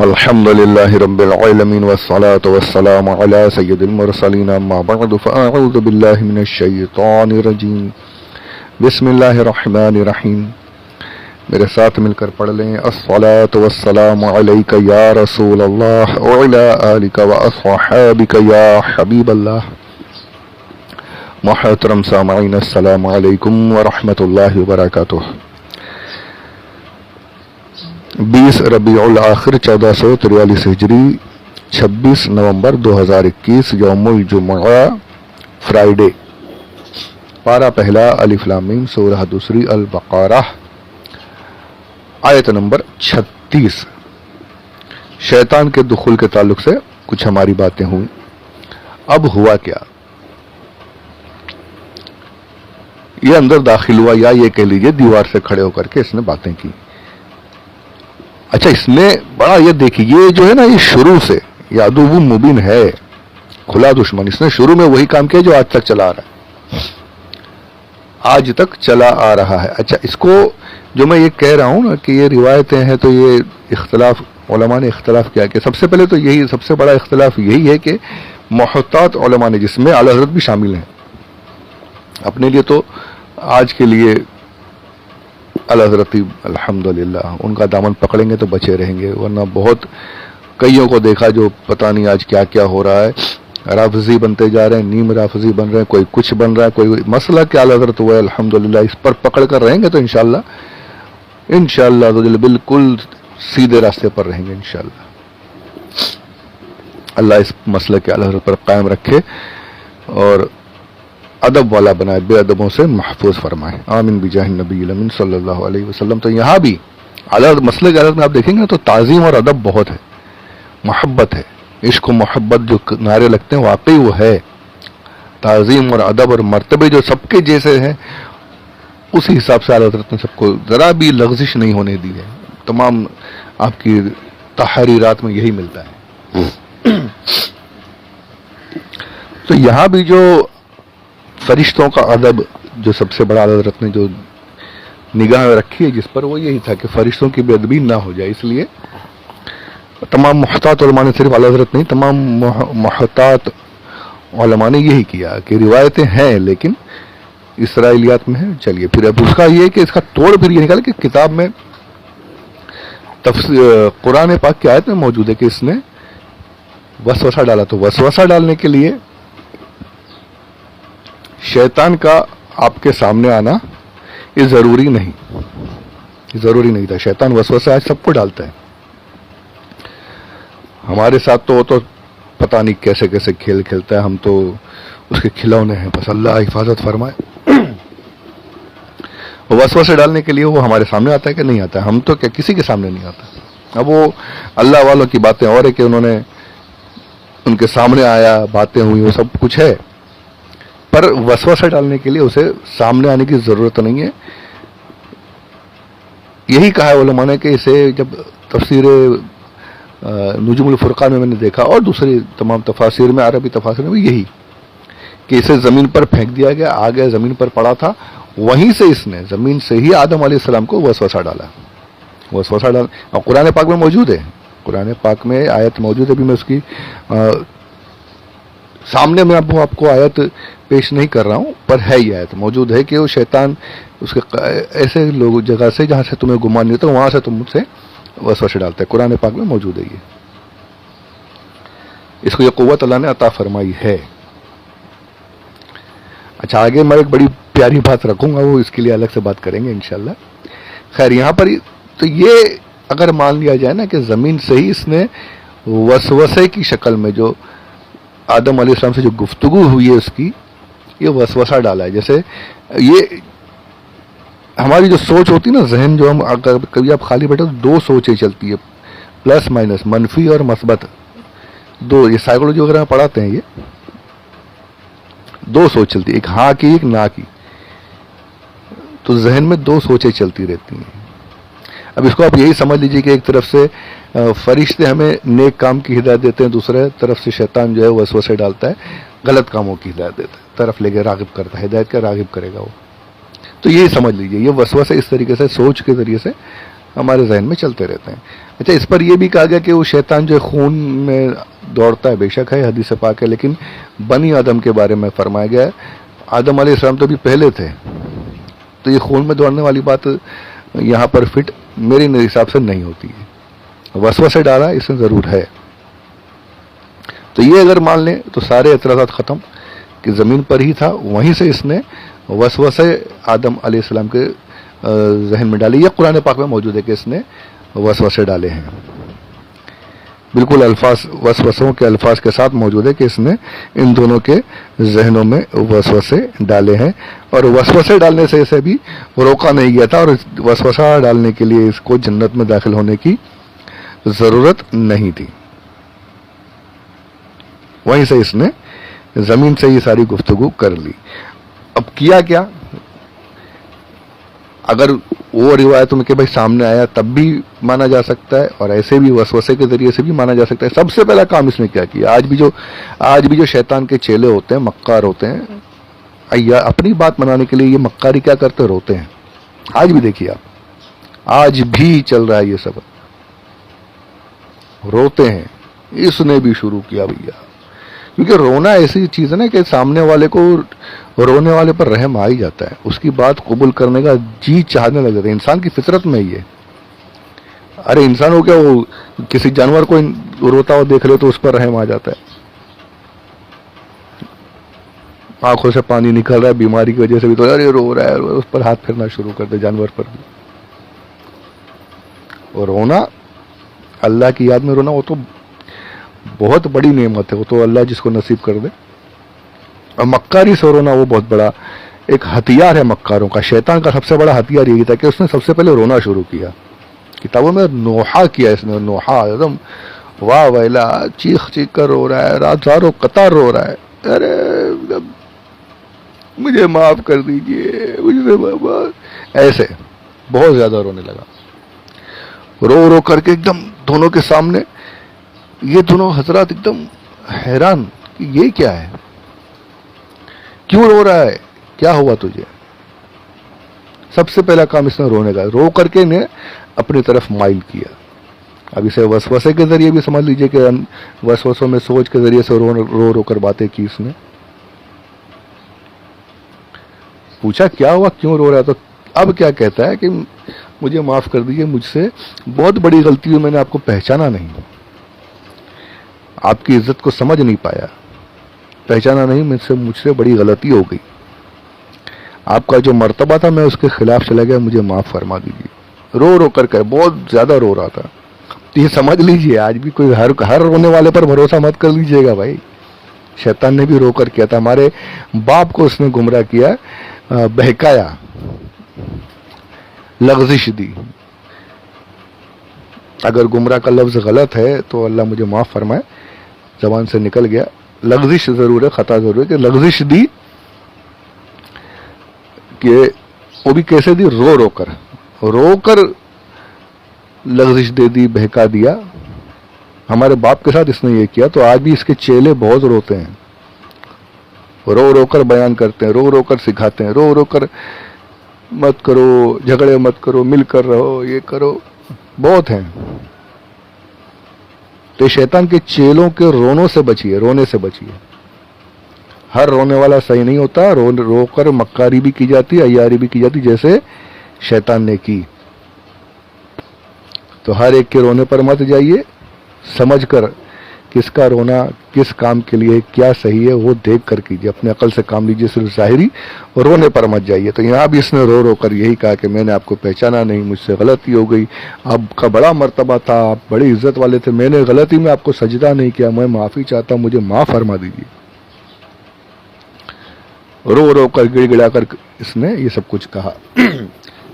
الحمد لله رب العالمين والصلاة والسلام على سيد المرسلين اما بعد فاعوذ بالله من الشیطان الرجیم بسم اللہ الرحمن الرحیم. میرے ساتھ مل کر پڑھ لیں الصلاة والسلام علیک یا رسول اللہ وعلی آلک واصحابک یا حبیب اللہ. محترم سامعین السلام علیکم ورحمۃ اللہ وبرکاتہ. 20 ربیع الاخر 1443 ہجری 26 نومبر 2021 یوم الجمعہ فرائیڈے. پارہ پہلا الف لام میم سورہ دوسری البقرہ آیت نمبر 36. شیطان کے دخول کے تعلق سے کچھ ہماری باتیں ہوئیں. اب ہوا کیا؟ یہ اندر داخل ہوا یا یہ کہہ لیجیے دیوار سے کھڑے ہو کر کے اس نے باتیں کی. اچھا اس نے بڑا یہ دیکھی یہ جو ہے نا یہ شروع سے یہ عدو مبین ہے کھلا دشمن. اس نے شروع میں وہی کام کیا جو آج تک چلا آ رہا ہے آج تک چلا آ رہا ہے. اچھا اس کو جو میں یہ کہہ رہا ہوں نا کہ یہ روایتیں ہیں تو یہ اختلاف علماء نے اختلاف کیا کہ سب سے پہلے تو یہی سب سے بڑا اختلاف یہی ہے کہ محتاط علماء نے جس میں اعلیٰ حضرت بھی شامل ہیں اپنے لیے تو آج کے لیے اعلیٰ حضرت الحمدللہ ان کا دامن پکڑیں گے تو بچے رہیں گے، ورنہ بہت کئیوں کو دیکھا جو پتہ نہیں آج کیا کیا ہو رہا ہے. رافضی بنتے جا رہے ہیں، نیم رافضی بن رہے ہیں، کوئی کچھ بن رہا ہے، کوئی مسئلہ کیا اعلیٰ حضرت ہوا ہے الحمدللہ. اس پر پکڑ کر رہیں گے تو انشاءاللہ بالکل سیدھے راستے پر رہیں گے انشاءاللہ. اللہ اس مسئلے کے اعلیٰ حضرت پر قائم رکھے اور ادب والا بنائے، بے ادبوں سے محفوظ فرمائے. آمین بجاہ النبی الامین صلی اللہ علیہ وسلم. تو یہاں بھی مسئلے کے حالت میں آپ دیکھیں گے تو تعظیم اور ادب بہت ہے، محبت ہے، عشق و محبت جو نعرے لگتے ہیں واقعی وہ ہے. تعظیم اور ادب اور مرتبے جو سب کے جیسے ہیں اسی حساب سے اعلیٰ حضرت نے سب کو ذرا بھی لغزش نہیں ہونے دی ہے. تمام آپ کی تحریرات میں یہی ملتا ہے. تو یہاں بھی جو فرشتوں کا ادب جو سب سے بڑا حضرت نے جو نگاہ رکھی ہے جس پر وہ یہی تھا کہ فرشتوں کی بے ادبی نہ ہو جائے. اس لیے تمام محتاط علماء نے صرف اعلیٰ حضرت نہیں تمام محتاط علماء نے یہی کیا کہ روایتیں ہیں لیکن اسرائیلیات میں ہیں. چلیے پھر اب اس کا یہ کہ اس کا توڑ پھر یہ نکالا کہ کتاب میں قرآن پاک کی آیت میں موجود ہے کہ اس نے وسوسہ ڈالا. تو وسوسہ ڈالنے کے لیے شیطان کا آپ کے سامنے آنا یہ ضروری نہیں تھا. شیطان وسوسہ آج سب کو ڈالتا ہے. ہمارے ساتھ تو وہ تو پتہ نہیں کیسے کیسے کھیل کھیلتا ہے، ہم تو اس کے کھلونے ہیں، بس اللہ حفاظت فرمائے. وسوسے ڈالنے کے لیے وہ ہمارے سامنے آتا ہے کہ نہیں آتا ہے؟ ہم تو کیا کسی کے سامنے نہیں آتا. اب وہ اللہ والوں کی باتیں اور ہے کہ انہوں نے ان کے سامنے آیا، باتیں ہوئی، وہ سب کچھ ہے، پر وسوسہ ڈالنے کے لیے اسے سامنے آنے کی ضرورت نہیں ہے. یہی کہا ہے علماء نے کہ اسے جب تفسیر نجوم الفرقان میں نے دیکھا اور دوسری تمام تفاسیر میں عربی تفاسیر میں بھی یہی کہ اسے زمین پر پھینک دیا گیا، آگے زمین پر پڑا تھا، وہیں سے اس نے زمین سے ہی آدم علیہ السلام کو وسوسہ ڈالا. اور قرآن پاک میں موجود ہے، قرآن پاک میں آیت موجود ہے. بھی میں اس کی سامنے میں اب آپ کو آیت پیش نہیں کر رہا ہوں، پر ہے یہ آیت موجود ہے کہ وہ شیطان اس کے ایسے لوگ جگہ سے جہاں سے تمہیں گمان نہیں ہوتا وہاں سے تم مجھ سے وسوسے ڈالتا ہے. قرآن پاک میں موجود ہے. اس کو یہ قوت اللہ نے عطا فرمائی ہے. اچھا آگے میں ایک بڑی پیاری بات رکھوں گا، وہ اس کے لیے الگ سے بات کریں گے انشاءاللہ. خیر یہاں پر تو یہ اگر مان لیا جائے نا کہ زمین سے ہی اس نے وسوسے کی شکل میں جو آدم علیہ السلام سے جو گفتگو ہوئی ہے اس کی یہ وسوسہ ڈالا ہے. جیسے یہ ہماری جو سوچ ہوتی ہے نا ذہن جو ہم اگر کبھی آپ خالی بیٹھے تو دو سوچیں چلتی ہے، پلس مائنس، منفی اور مثبت. دو یہ سائیکولوجی وغیرہ میں پڑھاتے ہیں، یہ دو سوچ چلتی ہے، ایک ہاں کی ایک نہ کی. تو ذہن میں دو سوچیں چلتی رہتی ہیں. اب اس کو آپ یہی سمجھ لیجیے کہ ایک طرف سے فرشتے ہمیں نیک کام کی ہدایت دیتے ہیں، دوسرے طرف سے شیطان جو ہے وسوسے ڈالتا ہے، غلط کاموں کی ہدایت دیتا ہے، طرف لے کے راغب کرتا ہے. ہدایت کا راغب کرے گا وہ. تو یہی سمجھ لیجیے یہ وسوسے اس طریقے سے سوچ کے ذریعے سے ہمارے ذہن میں چلتے رہتے ہیں. اچھا اس پر یہ بھی کہا گیا کہ وہ شیطان جو خون میں دوڑتا ہے، بے شک ہے، حدیث پاک ہے، لیکن بنی آدم کے بارے میں فرمایا گیا ہے آدم علیہ السلام تو بھی پہلے تھے، تو یہ خون میں دوڑنے والی بات یہاں پر فٹ میرے حساب سے نہیں ہوتی ہے. وسوسے ڈالا اس میں ضرور ہے. تو یہ اگر مان لیں تو سارے اعتراضات ختم کہ زمین پر ہی تھا، وہیں سے اس نے وسوسے آدم علیہ السلام کے ذہن میں ڈالے. یہ قرآن پاک میں موجود ہے کہ اس نے وسوسے ڈالے ہیں، بالکل الفاظ وسوسوں کے الفاظ کے ساتھ موجود ہے کہ اس نے ان دونوں کے ذہنوں میں وسوسے ڈالے ہیں. اور وسوسے ڈالنے سے اسے بھی روکا نہیں گیا تھا، اور وسوسہ ڈالنے کے لیے اس کو جنت میں داخل ہونے کی ضرورت نہیں تھی. وہیں سے اس نے زمین سے یہ ساری گفتگو کر لی. اب کیا کیا؟ اگر وہ روایتوں میں کہ بھائی سامنے آیا تب بھی مانا جا سکتا ہے، اور ایسے بھی وسوسے کے ذریعے سے بھی مانا جا سکتا ہے. سب سے پہلا کام اس نے کیا کیا؟ آج بھی جو شیطان کے چیلے ہوتے ہیں، مکار ہوتے ہیں، اپنی بات منانے کے لیے یہ مکاری کیا کرتے؟ روتے ہیں. آج بھی دیکھیے آپ، آج بھی چل رہا ہے یہ سب، روتے ہیں. اس نے بھی شروع کیا بھیا، کیونکہ رونا ایسی چیز ہے نا کہ سامنے والے کو، رونے والے پر رحم آ ہی جاتا ہے، اس کی بات قبول کرنے کا جی چاہنے لگ جاتا ہے. انسان کی فطرت میں ہی ہے. ارے انسان ہو کیا، وہ کسی جانور کو روتا ہوا دیکھ لے تو اس پر رحم آ جاتا ہے. آنکھوں سے پانی نکل رہا ہے بیماری کی وجہ سے بھی تو ارے رو رہا ہے، اس پر ہاتھ پھیرنا شروع کر دے، جانور پر بھی. اور رونا، اللہ کی یاد میں رونا، وہ تو بہت بڑی نعمت ہے، وہ تو اللہ جس کو نصیب کر دے. اور مکاری سے رونا وہ بہت بڑا ایک ہتھیار ہے مکاروں کا. شیطان کا سب سے بڑا ہتھیار یہی تھا کہ اس نے سب سے پہلے رونا شروع کیا. کتابوں میں نوحہ کیا اس نے، نوحہ ایک دم واہ ویلا، چیخ چیخ کر رو رہا ہے، رات ہزاروں قطار رو رہا ہے. ارے مجھے معاف کر دیجئے، مجھے بابا، ایسے بہت زیادہ رونے لگا. رو رو کر کے ایک دم دونوں کے سامنے یہ دونوں حضرات ایک دم حیران کہ یہ کیا ہے، کیوں رو رہا ہے، کیا ہوا تجھے؟ سب سے پہلا کام اس نے رونے کا، رو کر کے انہیں اپنی طرف مائل کیا. اب اسے وسوسے کے ذریعے بھی سمجھ لیجئے کہ وسوسوں میں سوچ کے ذریعے سے رو رو کر باتیں کی اس نے. پوچھا کیا ہوا، کیوں رو رہا ہے؟ تو اب کیا کہتا ہے کہ مجھے معاف کر دیجئے، مجھ سے بہت بڑی غلطی ہوئی، میں نے آپ کو پہچانا نہیں، آپ کی عزت کو سمجھ نہیں پایا، پہچانا نہیں، مجھ سے بڑی غلطی ہو گئی، آپ کا جو مرتبہ تھا میں اس کے خلاف چلا گیا، مجھے معاف فرما دیجیے. رو رو کر کے بہت زیادہ رو رہا تھا. تو یہ سمجھ لیجئے آج بھی کوئی ہر رونے والے پر بھروسہ مت کر لیجئے گا بھائی. شیطان نے بھی رو کر کیا تھا. ہمارے باپ کو اس نے گمراہ کیا، بہکایا، لغزش دی. اگر گمراہ کا لفظ غلط ہے تو اللہ مجھے معاف فرمائے، زبان سے نکل گیا. لغزش ضرور ہے، خطا ضرور ہے، کہ لغزش دی، کہ وہ بھی کیسے دی؟ رو کر لغزش دے دی، بہکا دیا. ہمارے باپ کے ساتھ اس نے یہ کیا. تو آج بھی اس کے چیلے بہت روتے ہیں، رو رو کر بیان کرتے ہیں، رو رو کر سکھاتے ہیں، رو رو کر مت کرو، جھگڑے مت کرو، مل کر رہو، یہ کرو، بہت ہیں. تو شیطان کے چیلوں کے رونے سے بچیے. ہر رونے والا صحیح نہیں ہوتا، رو کر مکاری بھی کی جاتی، عیاری بھی کی جاتی، جیسے شیطان نے کی. تو ہر ایک کے رونے پر مت جائیے، سمجھ کر کس کا رونا کس کام کے لیے کیا صحیح ہے وہ دیکھ کر کیجیے، اپنے عقل سے کام لیجیے، صرف ظاہری رونے پر مت جائیے. تو یہاں بھی اس نے رو رو کر یہی کہا کہ میں نے آپ کو پہچانا نہیں، مجھ سے غلطی ہو گئی، آپ کا بڑا مرتبہ تھا، آپ بڑی عزت والے تھے، میں نے غلطی میں آپ کو سجدہ نہیں کیا، میں معافی چاہتا ہوں، مجھے معاف فرما دیجیے. رو رو کر گڑ گڑا کر اس نے یہ سب کچھ کہا.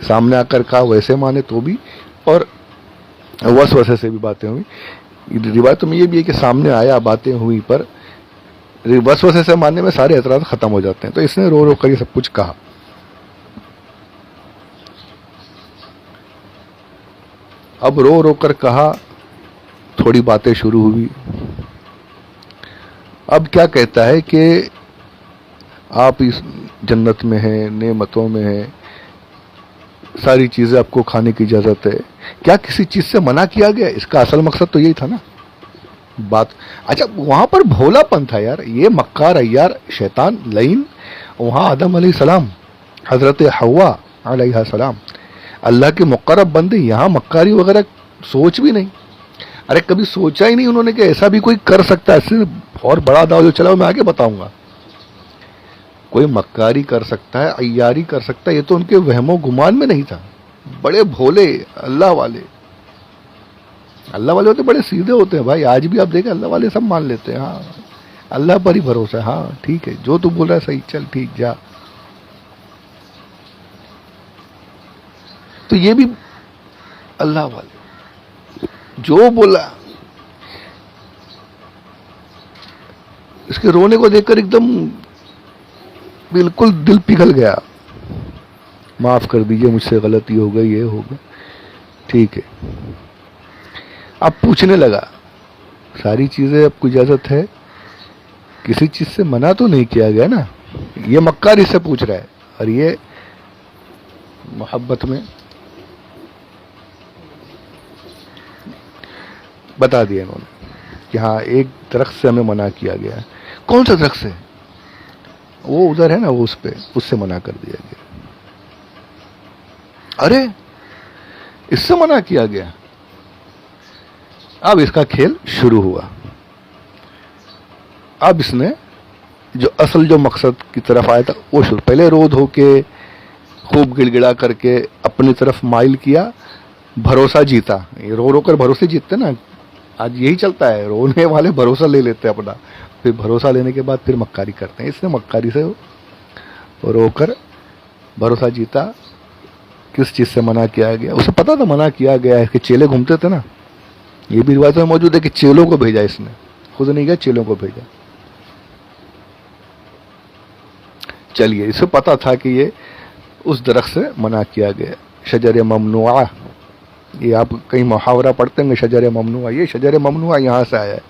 سامنے آ کر کہا ویسے مانے تو بھی، اور وسوسے سے بھی باتیں ہوئی. روایتوں میں یہ بھی ہے کہ سامنے آیا، باتیں ہوئی، پر وسوسے سے ماننے میں سارے اعتراض ختم ہو جاتے ہیں. تو اس نے رو رو کر یہ سب کچھ کہا. اب رو رو کر کہا، تھوڑی باتیں شروع ہوئی. اب کیا کہتا ہے کہ آپ اس جنت میں ہیں، نعمتوں میں ہیں، ساری چیزیں آپ کو کھانے کی اجازت ہے. کیا کسی چیز سے منع کیا گیا؟ اس کا اصل مقصد تو یہی تھا نا بات. اچھا وہاں پر بھولا پن تھا یار. یہ مکار عیار شیطان لعین، وہاں آدم علیہ السلام، حضرت حوا علیہ السلام اللہ کے مقرب بندے، یہاں مکاری وغیرہ سوچ بھی نہیں. ارے کبھی سوچا ہی نہیں انہوں نے کہ ایسا بھی کوئی کر سکتا ہے. ایسے اور بڑا داؤ جو چلا وہ میں آگے بتاؤں گا. کوئی مکاری کر سکتا ہے، عیاری کر سکتا ہے، یہ تو ان کے وہم و گمان میں نہیں تھا. بڑے بھولے اللہ والے. اللہ والے ہوتے بڑے سیدھے ہوتے ہیں بھائی. آج بھی آپ دیکھیں اللہ والے سب مان لیتے ہیں. ہاں اللہ پر ہی بھروسہ ہے. ہاں ٹھیک ہے جو تو بول رہا ہے صحیح، چل ٹھیک جا. تو یہ بھی اللہ والے جو بولا. اس کے رونے کو دیکھ کر ایک دم بالکل دل پگھل گیا. معاف کر دیجئے مجھ سے غلطی ہو گئی، یہ ہو گیا. ٹھیک ہے. اب پوچھنے لگا ساری چیزیں آپ کو اجازت ہے، کسی چیز سے منع تو نہیں کیا گیا نا. یہ مکار اس سے پوچھ رہا ہے اور یہ محبت میں بتا دیا انہوں نے کہ ہاں ایک درخت سے ہمیں منع کیا گیا ہے. کون سا درخت سے؟ وہ ادھر ہے نا، وہ اس پہ، اس سے منع کر دیا گیا. ارے اس سے منع کیا گیا. اب اس کا کھیل شروع ہوا. اب اس نے جو اصل جو مقصد کی طرف آیا تھا وہ شروع. پہلے رو دھو کے خوب گڑ گڑا کر کے اپنی طرف مائل کیا، بھروسہ جیتا. یہ رو رو کر بھروسے جیتتے نا، آج یہی چلتا ہے. رونے والے بھروسہ لے لیتے اپنا، پھر بھروسہ لینے کے بعد پھر مکاری کرتے ہیں. اس نے مکاری سے رو کر بھروسہ جیتا. کس چیز سے منع کیا گیا؟ اسے پتا تھا منع کیا گیا ہے کہ چیلے گھومتے تھے نا. یہ بھی روایت میں موجود ہے کہ چیلوں کو بھیجا اس نے، خود نہیں گیا، چیلوں کو بھیجا. چلیے اسے پتا تھا کہ یہ اس درخت سے منع کیا گیا. شجر ممنوعہ، یہ آپ کہیں محاورہ پڑھتے ہیں شجر ممنوعہ. یہ شجر ممنوعہ یہاں سے آیا ہے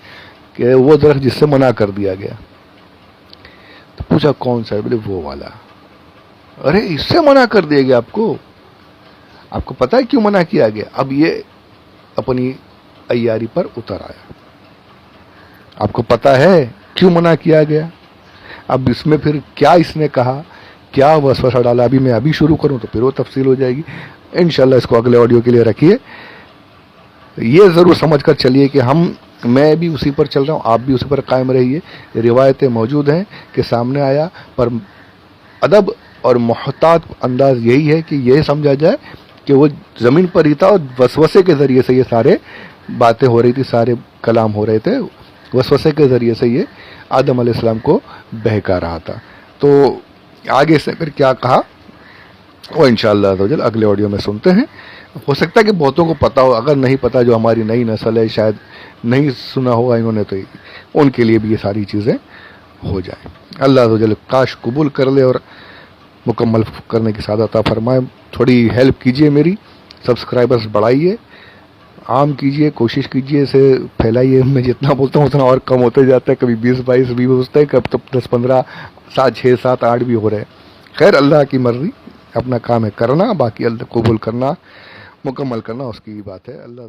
کہ وہ درخت جس سے منع کر دیا گیا. تو پوچھا کون سا ہے؟ بولے وہ والا. ارے اس سے منع کر دیا گیا آپ کو پتا ہے کیوں منع کیا گیا؟ اب یہ اپنی عیاری پر اتر آیا. آپ کو پتا ہے کیوں منع کیا گیا؟ اب اس میں پھر کیا اس نے کہا، کیا وسوسہ ڈالا، ابھی میں ابھی شروع کروں تو پھر وہ تفصیل ہو جائے گی. انشاءاللہ اس کو اگلے آڈیو کے لیے رکھیے. یہ ضرور سمجھ کر چلیے کہ میں بھی اسی پر چل رہا ہوں، آپ بھی اسی پر قائم رہیے. روایتیں موجود ہیں کہ سامنے آیا، پر ادب اور محتاط انداز یہی ہے کہ یہ سمجھا جائے کہ وہ زمین پر ہی تھا اور وسوسے کے ذریعے سے یہ سارے باتیں ہو رہی تھی، سارے کلام ہو رہے تھے. وسوسے کے ذریعے سے یہ آدم علیہ السلام کو بہکا رہا تھا. تو آگے سے پھر کیا کہا وہ انشاءاللہ عزوجل اگلے آڈیو میں سنتے ہیں. ہو سکتا ہے کہ بہتوں کو پتا ہو، اگر نہیں پتا جو ہماری نئی نسل ہے شاید نہیں سنا ہوگا انہوں نے، تو ان کے لیے بھی یہ ساری چیزیں ہو جائیں. اللہ عزوجل کاش قبول کر لے اور مکمل کرنے کی سعادت عطا فرمائے. تھوڑی ہیلپ کیجئے، میری سبسکرائبرز بڑھائیے، عام کیجئے، کوشش کیجئے، اسے پھیلائیے. میں جتنا بولتا ہوں اتنا اور کم ہوتے جاتا ہے. کبھی 20-22 بھی ہوتا ہے، کب تک 10-15 7 6 7 8 بھی ہو رہے ہیں. خیر اللہ کی مرضی، اپنا کام ہے کرنا، باقی اللہ قبول کرنا، مکمل کرنا اس کی بات ہے. اللہ